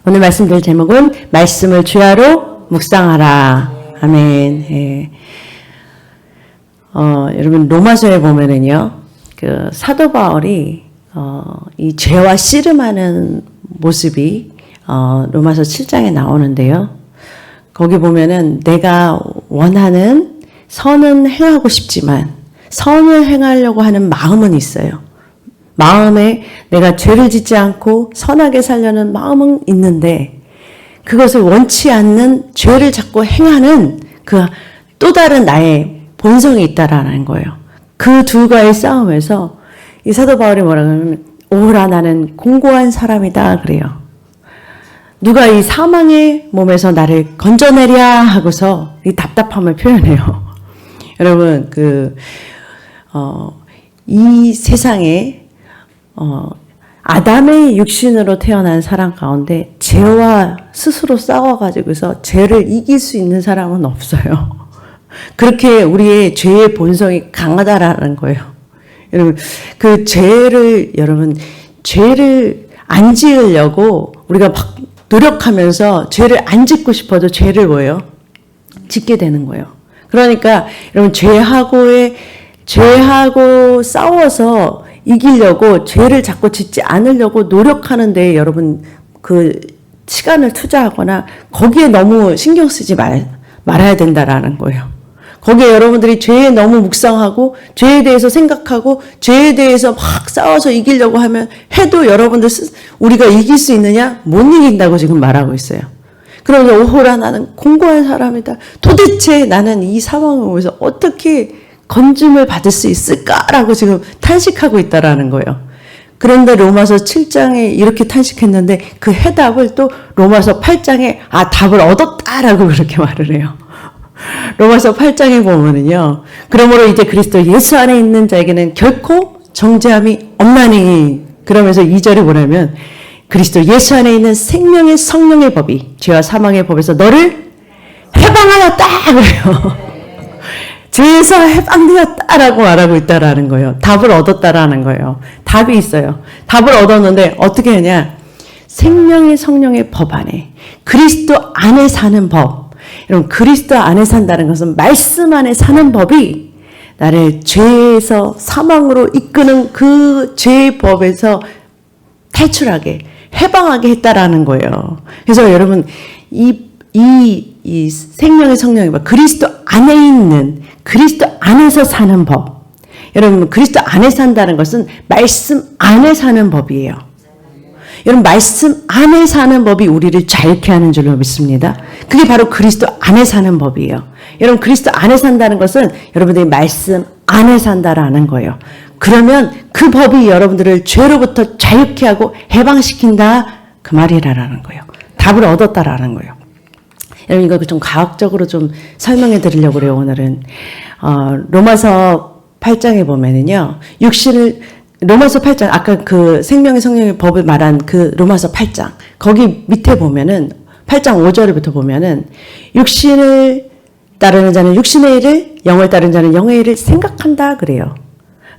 오늘 말씀드릴 제목은 말씀을 주야로 묵상하라. 아멘. 예. 여러분 로마서에 보면은요, 그 사도 바울이 이 죄와 씨름하는 모습이 로마서 7장에 나오는데요. 거기 보면은 내가 원하는 선은 행하고 싶지만 선을 행하려고 하는 마음은 있어요. 마음에 내가 죄를 짓지 않고 선하게 살려는 마음은 있는데 그것을 원치 않는 죄를 자꾸 행하는 그 또 다른 나의 본성이 있다라는 거예요. 그 둘과의 싸움에서 이 사도 바울이 뭐라고 하면 오라 나는 공고한 사람이다 그래요. 누가 이 사망의 몸에서 나를 건져내랴 하고서 이 답답함을 표현해요. 여러분 이 세상에 아담의 육신으로 태어난 사람 가운데 죄와 스스로 싸워가지고서 죄를 이길 수 있는 사람은 없어요. 그렇게 우리의 죄의 본성이 강하다라는 거예요. 여러분, 죄를 안 지으려고 우리가 막 노력하면서 죄를 안 짓고 싶어도 죄를 뭐예요? 짓게 되는 거예요. 그러니까 여러분, 죄하고 싸워서 이기려고 죄를 자꾸 짓지 않으려고 노력하는데 여러분 그 시간을 투자하거나 거기에 너무 신경 쓰지 말아야 된다라는 거예요. 거기에 여러분들이 죄에 너무 묵상하고 죄에 대해서 생각하고 죄에 대해서 막 싸워서 이기려고 하면 해도 여러분들 우리가 이길 수 있느냐? 못 이긴다고 지금 말하고 있어요. 그러면 오호라 나는 공고한 사람이다. 도대체 나는 이 상황을 보면서 어떻게 건짐을 받을 수 있을까라고 지금 탄식하고 있다라는 거예요. 그런데 로마서 7장에 이렇게 탄식했는데 그 해답을 또 로마서 8장에 답을 얻었다라고 그렇게 말을 해요. 로마서 8장에 보면은요. 그러므로 이제 그리스도 예수 안에 있는 자에게는 결코 정죄함이 없나니. 그러면서 2절이 뭐냐면 그리스도 예수 안에 있는 생명의 성령의 법이 죄와 사망의 법에서 너를 해방하였다 그래요. 죄에서 해방되었다라고 말하고 있다라는 거예요. 답을 얻었다라는 거예요. 답이 있어요. 답을 얻었는데 어떻게 하냐? 생명의 성령의 법 안에 그리스도 안에 사는 법. 여러분 그리스도 안에 산다는 것은 말씀 안에 사는 법이 나를 죄에서 사망으로 이끄는 그 죄의 법에서 탈출하게 해방하게 했다라는 거예요. 그래서 여러분 이 생명의 성령의 법 그리스도 안에 있는 그리스도 안에서 사는 법. 여러분 그리스도 안에 산다는 것은 말씀 안에 사는 법이에요. 여러분 말씀 안에 사는 법이 우리를 자유케 하는 줄로 믿습니다. 그게 바로 그리스도 안에 사는 법이에요. 여러분 그리스도 안에 산다는 것은 여러분들이 말씀 안에 산다라는 거예요. 그러면 그 법이 여러분들을 죄로부터 자유케 하고 해방시킨다 그 말이라는 거예요. 답을 얻었다라는 거예요. 여러분 이거 좀 과학적으로 좀 설명해 드리려고 그래요. 오늘은 로마서 8장에 보면은요. 로마서 8장 아까 그 생명의 성령의 법을 말한 그 로마서 8장 거기 밑에 보면은 8장 5절부터 보면은 육신을 따르는 자는 육신의 일을 영을 따르는 자는 영의 일을 생각한다 그래요.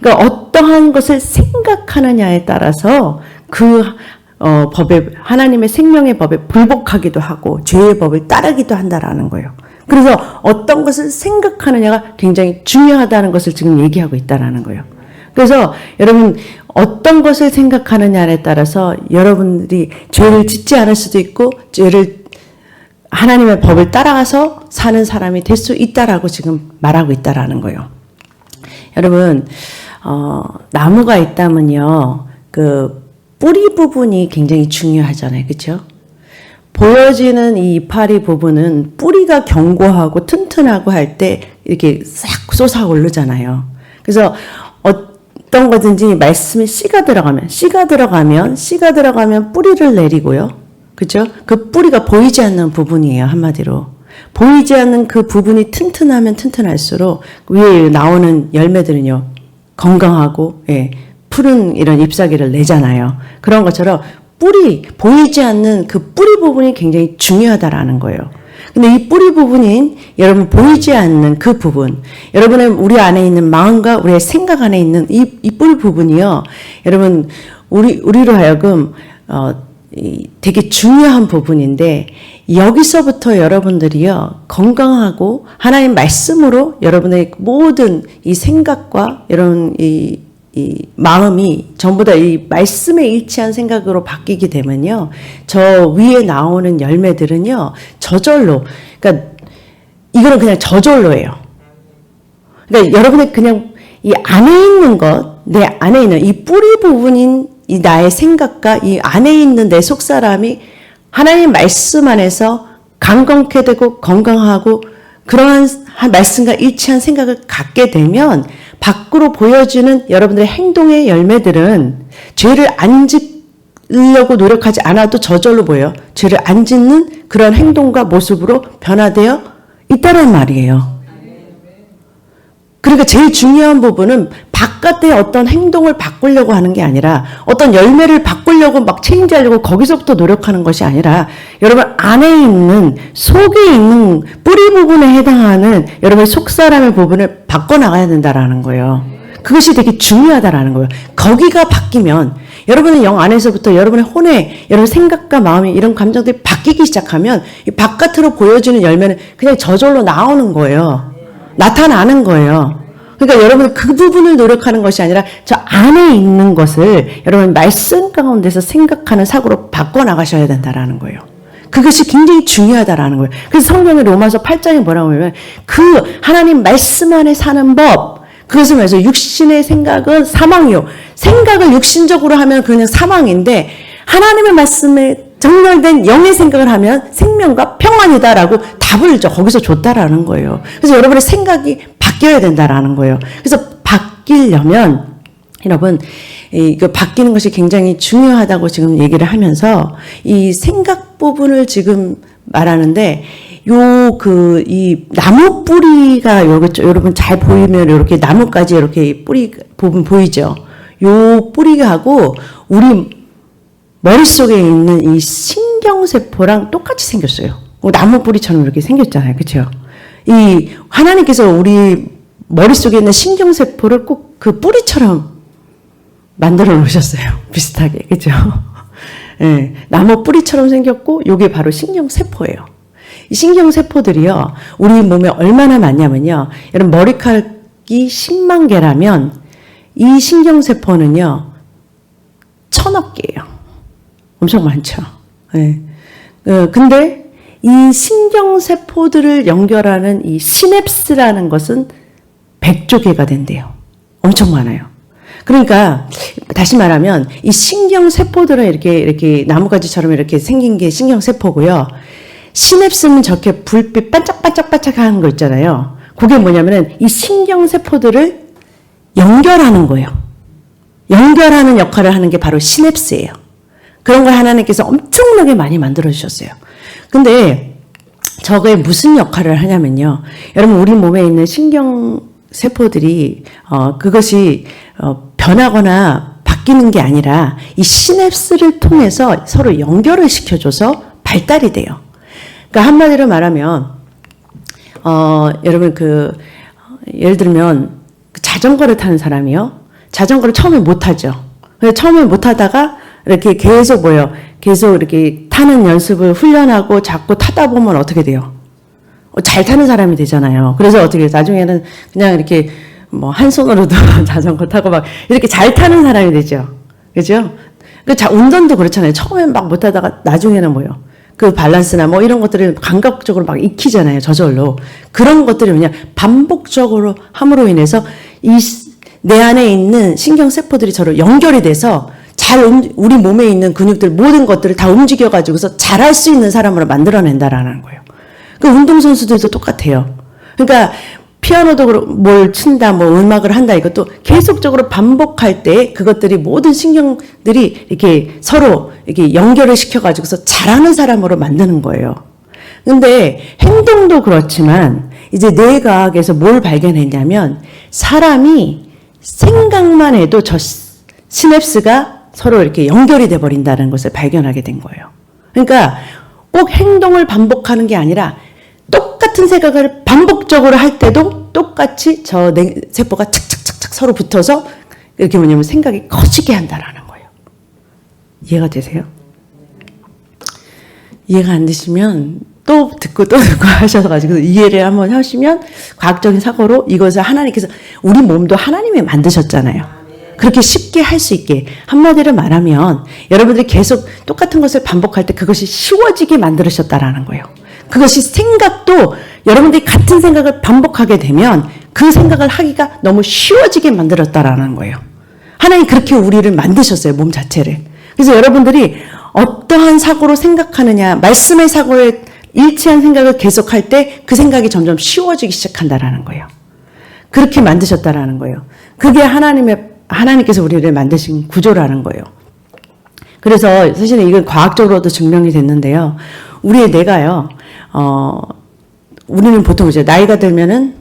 그러니까 어떠한 것을 생각하느냐에 따라서 그 법에 하나님의 생명의 법에 불복하기도 하고 죄의 법을 따르기도 한다라는 거예요. 그래서 어떤 것을 생각하느냐가 굉장히 중요하다는 것을 지금 얘기하고 있다라는 거예요. 그래서 여러분 어떤 것을 생각하느냐에 따라서 여러분들이 죄를 짓지 않을 수도 있고 하나님의 법을 따라가서 사는 사람이 될 수 있다라고 지금 말하고 있다라는 거예요. 여러분 나무가 있다면요 그 뿌리 부분이 굉장히 중요하잖아요. 그렇죠? 보여지는 이 이파리 부분은 뿌리가 견고하고 튼튼하고 할 때 이렇게 싹 솟아오르잖아요. 그래서 어떤 거든지 말씀에 씨가 들어가면 뿌리를 내리고요. 그렇죠? 그 뿌리가 보이지 않는 부분이에요. 한마디로. 보이지 않는 그 부분이 튼튼하면 튼튼할수록 위에 나오는 열매들은요. 건강하고 푸른 이런 잎사귀를 내잖아요. 그런 것처럼 보이지 않는 그 뿌리 부분이 굉장히 중요하다라는 거예요. 근데 이 뿌리 부분인 여러분 보이지 않는 그 부분, 여러분의 우리 안에 있는 마음과 우리의 생각 안에 있는 이 뿌리 부분이요. 여러분 우리로 하여금 되게 중요한 부분인데 여기서부터 여러분들이요 건강하고 하나님 말씀으로 여러분의 모든 이 생각과 이런 이 마음이 전부 다 이 말씀에 일치한 생각으로 바뀌게 되면요 저 위에 나오는 열매들은요 저절로 그러니까 이거는 그냥 저절로예요. 그러니까 여러분의 그냥 이 안에 있는 것, 내 안에 있는 이 뿌리 부분인 이 나의 생각과 이 안에 있는 내 속사람이 하나님 말씀 안에서 강건케 되고 건강하고 그러한 말씀과 일치한 생각을 갖게 되면 밖으로 보여지는 여러분들의 행동의 열매들은 죄를 안 짓으려고 노력하지 않아도 저절로 보여요. 죄를 안 짓는 그런 행동과 모습으로 변화되어 있다는 말이에요. 그러니까 제일 중요한 부분은 바깥의 어떤 행동을 바꾸려고 하는 게 아니라 어떤 열매를 바꾸려고 막 체인지하려고 거기서부터 노력하는 것이 아니라 여러분 안에 있는 속에 있는 뿌리 부분에 해당하는 여러분의 속사람의 부분을 바꿔나가야 된다라는 거예요. 그것이 되게 중요하다라는 거예요. 거기가 바뀌면 여러분의 영 안에서부터 여러분의 혼에 여러분 생각과 마음이 이런 감정들이 바뀌기 시작하면 이 바깥으로 보여지는 열매는 그냥 저절로 나오는 거예요. 나타나는 거예요. 그러니까 여러분은 그 부분을 노력하는 것이 아니라 저 안에 있는 것을 여러분 말씀 가운데서 생각하는 사고로 바꿔나가셔야 된다라는 거예요. 그것이 굉장히 중요하다라는 거예요. 그래서 성경의 로마서 8장에 뭐라고 하면 그 하나님 말씀 안에 사는 법 그것을 말해서 육신의 생각은 사망이요. 생각을 육신적으로 하면 그냥 사망인데 하나님의 말씀에 정렬된 영의 생각을 하면 생명과 평안이다라고 답을 거기서 줬다라는 거예요. 그래서 여러분의 생각이 바뀌어야 된다라는 거예요. 그래서 바뀌려면 여러분 이거 바뀌는 것이 굉장히 중요하다고 지금 얘기를 하면서 이 생각 부분을 지금 말하는데 이 나무 뿌리가 여러분 잘 보이면 이렇게 나무까지 이렇게 뿌리 부분 보이죠? 요 뿌리하고 우리 머릿속에 있는 이 신경세포랑 똑같이 생겼어요. 나무 뿌리처럼 이렇게 생겼잖아요. 그렇죠? 이 하나님께서 우리 머릿속에 있는 신경세포를 꼭 그 뿌리처럼 만들어 놓으셨어요. 비슷하게. 그렇죠? 네, 나무 뿌리처럼 생겼고 이게 바로 신경세포예요. 이 신경세포들이요. 우리 몸에 얼마나 많냐면요. 여러분 머리카락이 10만 개라면 이 신경세포는요. 1000억 개예요. 엄청 많죠. 네. 근데 이 신경세포들을 연결하는 이 시냅스라는 것은 100조 개가 된대요. 엄청 많아요. 그러니까 다시 말하면 이 신경세포들은 이렇게 나무가지처럼 이렇게 생긴 게 신경세포고요. 시냅스는 저렇게 불빛 반짝반짝반짝 하는 거 있잖아요. 그게 뭐냐면은 이 신경세포들을 연결하는 거예요. 연결하는 역할을 하는 게 바로 시냅스예요. 그런 걸 하나님께서 엄청나게 많이 만들어주셨어요. 근데 저게 무슨 역할을 하냐면요. 여러분 우리 몸에 있는 신경세포들이 그것이 변하거나 바뀌는 게 아니라 이 시냅스를 통해서 서로 연결을 시켜줘서 발달이 돼요. 그러니까 한마디로 말하면 여러분 예를 들면 자전거를 타는 사람이요. 자전거를 처음에 못 타죠. 그래서 처음에 못 타다가 이렇게 계속 계속 이렇게 타는 연습을 훈련하고 자꾸 타다 보면 어떻게 돼요? 잘 타는 사람이 되잖아요. 그래서 어떻게 나중에는 그냥 이렇게 한 손으로도 자전거 타고 막 이렇게 잘 타는 사람이 되죠. 그죠? 운전도 그렇잖아요. 처음엔 막 못 타다가 나중에는 그 밸런스나 이런 것들을 감각적으로 막 익히잖아요. 저절로. 그런 것들이 반복적으로 함으로 인해서 내 안에 있는 신경세포들이 서로 연결이 돼서 우리 몸에 있는 근육들 모든 것들을 다 움직여가지고서 잘할 수 있는 사람으로 만들어낸다라는 거예요. 그 운동선수들도 똑같아요. 그러니까 피아노도 뭘 친다, 음악을 한다 이것도 계속적으로 반복할 때 그것들이 모든 신경들이 이렇게 서로 이렇게 연결을 시켜가지고서 잘하는 사람으로 만드는 거예요. 근데 행동도 그렇지만 이제 뇌과학에서 뭘 발견했냐면 사람이 생각만 해도 저 시냅스가 서로 이렇게 연결이 돼 버린다는 것을 발견하게 된 거예요. 그러니까 꼭 행동을 반복하는 게 아니라 똑같은 생각을 반복적으로 할 때도 똑같이 저 세포가 착착착착 서로 붙어서 이렇게 생각이 커지게 한다라는 거예요. 이해가 되세요? 이해가 안 되시면 또 듣고 하셔가지고 이해를 한번 하시면 과학적인 사고로 이것을 하나님께서 우리 몸도 하나님이 만드셨잖아요. 그렇게 쉽게 할 수 있게 한마디로 말하면 여러분들이 계속 똑같은 것을 반복할 때 그것이 쉬워지게 만들으셨다라는 거예요. 그것이 생각도 여러분들이 같은 생각을 반복하게 되면 그 생각을 하기가 너무 쉬워지게 만들었다라는 거예요. 하나님 그렇게 우리를 만드셨어요. 몸 자체를. 그래서 여러분들이 어떠한 사고로 생각하느냐, 말씀의 사고에 일치한 생각을 계속할 때 그 생각이 점점 쉬워지기 시작한다라는 거예요. 그렇게 만드셨다라는 거예요. 그게 하나님께서 우리를 만드신 구조라는 거예요. 그래서 사실은 이건 과학적으로도 증명이 됐는데요. 우리의 뇌가요, 우리는 보통 이제 나이가 들면은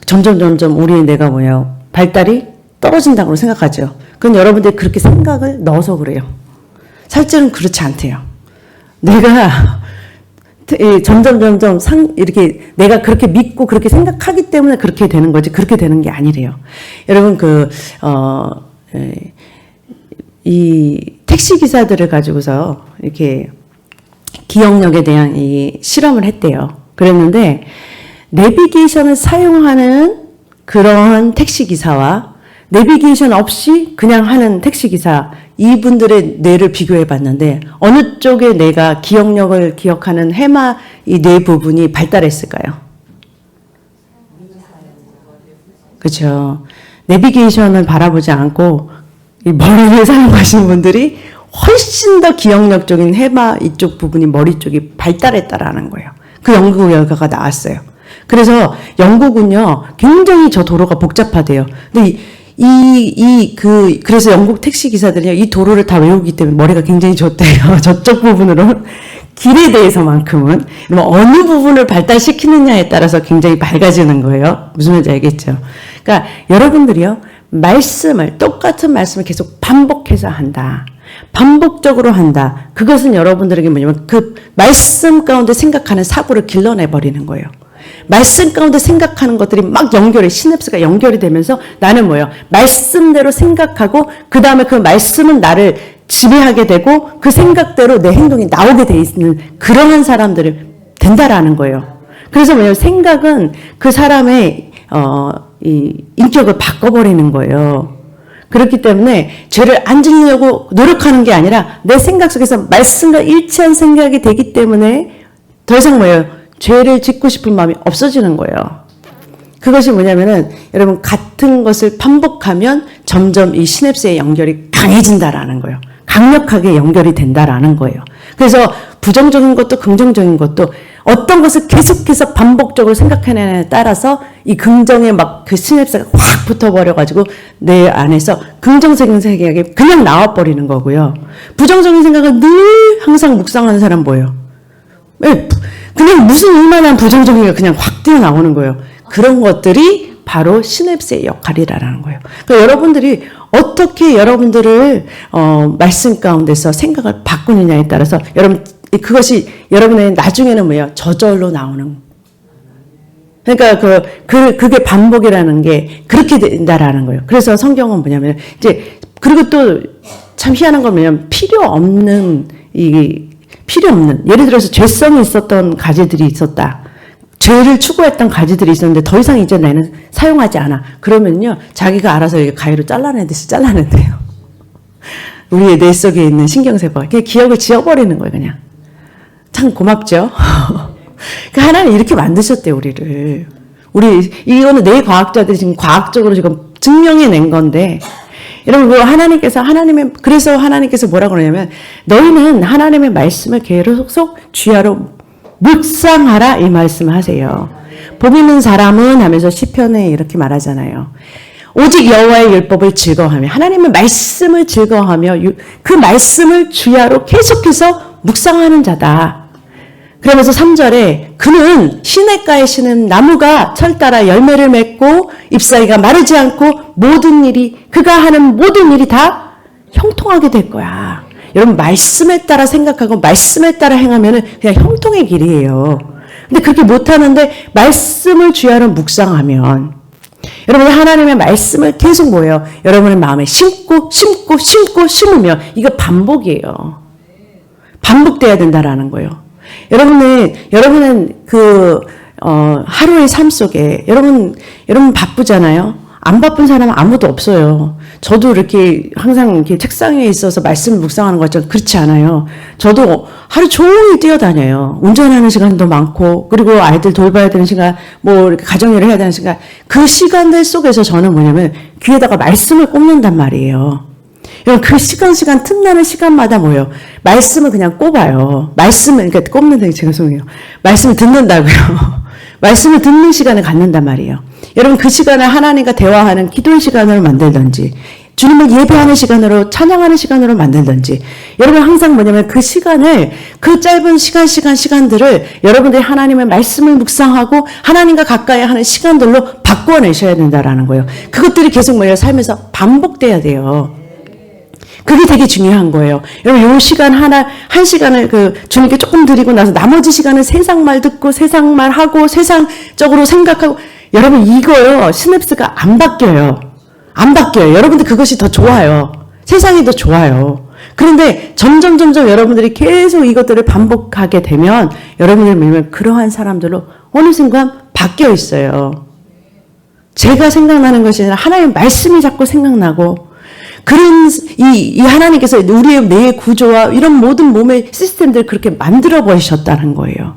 점점 우리의 뇌가 뭐예요? 발달이 떨어진다고 생각하죠. 그건 여러분들이 그렇게 생각을 넣어서 그래요. 실제로는 그렇지 않대요. 내가 점점 이렇게 내가 그렇게 믿고 그렇게 생각하기 때문에 그렇게 되는 거지 그렇게 되는 게 아니래요. 여러분 이 택시 기사들을 가지고서 이렇게 기억력에 대한 이 실험을 했대요. 그랬는데 내비게이션을 사용하는 그런 택시 기사와 내비게이션 없이 그냥 하는 택시 기사 이분들의 뇌를 비교해 봤는데 어느 쪽의 뇌가 기억력을 기억하는 해마 이 뇌 부분이 발달했을까요? 그렇죠. 내비게이션을 바라보지 않고 이 머리를 사용하시는 분들이 훨씬 더 기억력적인 해마 이쪽 부분이 머리 쪽이 발달했다라는 거예요. 그 연구 결과가 나왔어요. 그래서 영국은요 굉장히 저 도로가 복잡하대요. 근데 그래서 영국 택시 기사들이요, 이 도로를 다 외우기 때문에 머리가 굉장히 좋대요. 저쪽 부분으로. 길에 대해서만큼은. 어느 부분을 발달시키느냐에 따라서 굉장히 밝아지는 거예요. 무슨 말인지 알겠죠? 그러니까 여러분들이요, 똑같은 말씀을 계속 반복해서 한다. 반복적으로 한다. 그것은 여러분들에게 뭐냐면 그 말씀 가운데 생각하는 사고를 길러내버리는 거예요. 말씀 가운데 생각하는 것들이 막 시냅스가 연결이 되면서 나는 뭐예요? 말씀대로 생각하고 그 다음에 그 말씀은 나를 지배하게 되고 그 생각대로 내 행동이 나오게 돼 있는 그러한 사람들이 된다라는 거예요. 그래서 뭐냐면 생각은 그 사람의 이 인격을 바꿔버리는 거예요. 그렇기 때문에 죄를 안 지으려고 노력하는 게 아니라 내 생각 속에서 말씀과 일치한 생각이 되기 때문에 더 이상 뭐예요? 죄를 짓고 싶은 마음이 없어지는 거예요. 그것이 뭐냐면은 여러분 같은 것을 반복하면 점점 이 시냅스의 연결이 강해진다라는 거예요. 강력하게 연결이 된다라는 거예요. 그래서 부정적인 것도 긍정적인 것도 어떤 것을 계속해서 반복적으로 생각하느냐에 따라서 이 긍정의 막 그 시냅스가 확 붙어버려가지고 내 안에서 긍정적인 생각이 그냥 나와버리는 거고요. 부정적인 생각을 늘 항상 묵상하는 사람 뭐예요? 그냥 무슨 일만한 부정적인 게 그냥 확 튀어나오는 거예요. 그런 것들이 바로 시냅스의 역할이라는 거예요. 그러니까 여러분들이 어떻게 여러분들을 말씀 가운데서 생각을 바꾸느냐에 따라서 그것이 여러분의 나중에는 뭐예요? 저절로 나오는. 그러니까 그게 반복이라는 게 그렇게 된다라는 거예요. 그래서 성경은 뭐냐면 그리고 또 참 희한한 건 뭐냐면 필요 없는 예를 들어서 죄성이 있었던 가지들이 있었다. 죄를 추구했던 가지들이 있었는데 더 이상 이제 나는 사용하지 않아. 그러면요, 자기가 알아서 이렇게 가위로 잘라내듯이 잘라낸대요. 우리의 뇌 속에 있는 신경세포가. 그냥 기억을 지워버리는 거예요, 그냥. 참 고맙죠? 하나님 이렇게 만드셨대요, 우리를. 이거는 뇌과학자들이 지금 과학적으로 지금 증명해낸 건데, 여러분, 그래서 하나님께서 뭐라고 그러냐면, 너희는 하나님의 말씀을 계속 주야로 묵상하라, 이 말씀을 하세요. 복 있는 사람은 하면서 시편에 이렇게 말하잖아요. 오직 여호와의 율법을 즐거워하며, 하나님의 말씀을 즐거워하며, 그 말씀을 주야로 계속해서 묵상하는 자다. 그러면서 3절에 그는 시냇가에 심은 나무가 철 따라 열매를 맺고 잎사귀가 마르지 않고 그가 하는 모든 일이 다 형통하게 될 거야. 여러분, 말씀에 따라 생각하고 말씀에 따라 행하면은 그냥 형통의 길이에요. 근데 그렇게 못하는데 말씀을 주야로 묵상하면 여러분 하나님의 말씀을 계속 뭐예요? 여러분의 마음에 심으면 이거 반복이에요. 반복돼야 된다라는 거예요. 여러분은 하루의 삶 속에, 여러분 바쁘잖아요. 안 바쁜 사람은 아무도 없어요. 저도 이렇게 항상 이렇게 책상 위에 있어서 말씀을 묵상하는 것처럼 그렇지 않아요. 저도 하루 종일 뛰어다녀요. 운전하는 시간도 많고, 그리고 아이들 돌봐야 되는 시간, 뭐 이렇게 가정일을 해야 되는 시간, 그 시간들 속에서 저는 뭐냐면 귀에다가 말씀을 꼽는단 말이에요. 여러분, 그 시간 틈나는 시간마다 뭐예요? 말씀을 그냥 꼽아요. 그러니까 꼽는다는 게 제가 죄송해요. 말씀을 듣는다고요. 말씀을 듣는 시간을 갖는단 말이에요. 여러분, 그 시간을 하나님과 대화하는 기도의 시간으로 만들든지, 주님을 예배하는 시간으로, 찬양하는 시간으로 만들든지, 여러분 항상 뭐냐면 그 시간을, 그 짧은 시간들을 여러분들이 하나님의 말씀을 묵상하고 하나님과 가까이 하는 시간들로 바꿔내셔야 된다라는 거예요. 그것들이 계속 뭐예요? 삶에서 반복돼야 돼요. 그게 되게 중요한 거예요. 여러분, 요 시간 한 시간을 주님께 조금 드리고 나서 나머지 시간은 세상 말 듣고, 세상 말 하고, 세상적으로 생각하고, 여러분, 이거요, 시냅스가 안 바뀌어요. 여러분들 그것이 더 좋아요. 세상이 더 좋아요. 그런데 점점 여러분들이 계속 이것들을 반복하게 되면, 여러분들 보면 그러한 사람들로 어느 순간 바뀌어 있어요. 제가 생각나는 것이 아니라 하나님의 말씀이 자꾸 생각나고, 그런 이 하나님께서 우리의 뇌의 구조와 이런 모든 몸의 시스템들을 그렇게 만들어 버리셨다는 거예요.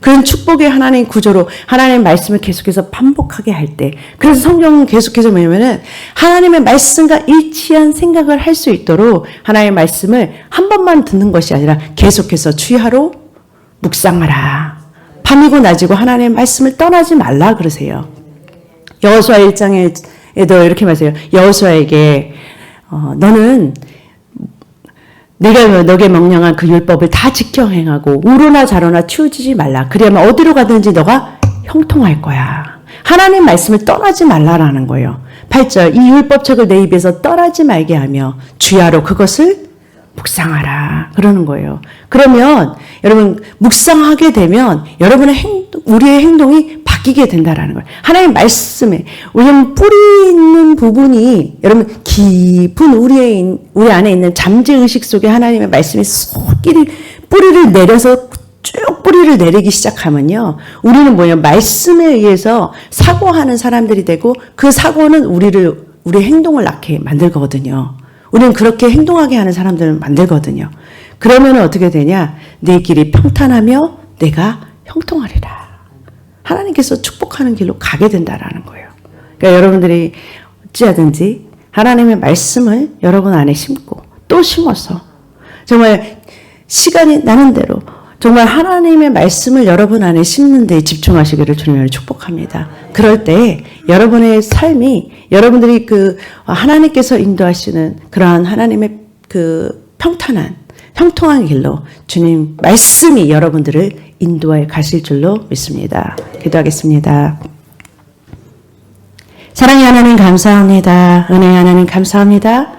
그런 축복의 하나님 구조로 하나님의 말씀을 계속해서 반복하게 할 때, 그래서 성경은 계속해서 뭐냐면은 하나님의 말씀과 일치한 생각을 할 수 있도록 하나님의 말씀을 한 번만 듣는 것이 아니라 계속해서 주야로 묵상하라. 밤이고 낮이고 하나님의 말씀을 떠나지 말라 그러세요. 여호수아 1장에도 이렇게 말해요. 여호수아에게 너는 내가 너에게 명령한 그 율법을 다 지켜 행하고 우로나 좌로나 치우치지 말라. 그래야만 어디로 가든지 너가 형통할 거야. 하나님 말씀을 떠나지 말라라는 거예요. 8절, 이 율법책을 내 입에서 떠나지 말게 하며 주야로 그것을 묵상하라. 그러는 거예요. 그러면 여러분 묵상하게 되면 우리의 행동이 바뀌게 된다라는 거예요. 하나님의 말씀에, 왜냐면 뿌리 있는 부분이, 여러분, 깊은 우리 안에 있는 잠재의식 속에 하나님의 말씀이 속끼리 뿌리를 내려서 쭉 뿌리를 내리기 시작하면요. 우리는 말씀에 의해서 사고하는 사람들이 되고, 그 사고는 우리의 행동을 낳게 만들거든요. 우리는 그렇게 행동하게 하는 사람들을 만들거든요. 그러면 어떻게 되냐? 내 길이 평탄하며 내가 형통하리라. 하나님께서 축복하는 길로 가게 된다라는 거예요. 그러니까 여러분들이 어찌하든지 하나님의 말씀을 여러분 안에 심고 또 심어서 정말 시간이 나는 대로 정말 하나님의 말씀을 여러분 안에 심는 데 집중하시기를 주님을 축복합니다. 그럴 때 여러분의 삶이, 여러분들이 하나님께서 인도하시는 그러한 하나님의 형통한 길로 주님 말씀이 여러분들을 인도해 가실 줄로 믿습니다. 기도하겠습니다. 사랑의 하나님 감사합니다. 은혜의 하나님 감사합니다.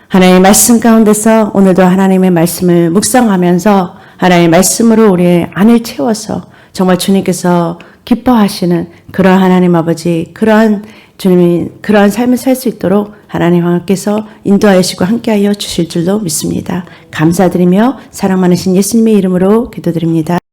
하나님의 말씀 가운데서 오늘도 하나님의 말씀을 묵상하면서 하나님의 말씀으로 우리의 안을 채워서 정말 주님께서 기뻐하시는 그러한 하나님 아버지, 그러한 주님이 그러한 삶을 살 수 있도록 하나님 하나님께서 인도하시고 함께하여 주실 줄로 믿습니다. 감사드리며 사랑 많으신 예수님의 이름으로 기도드립니다.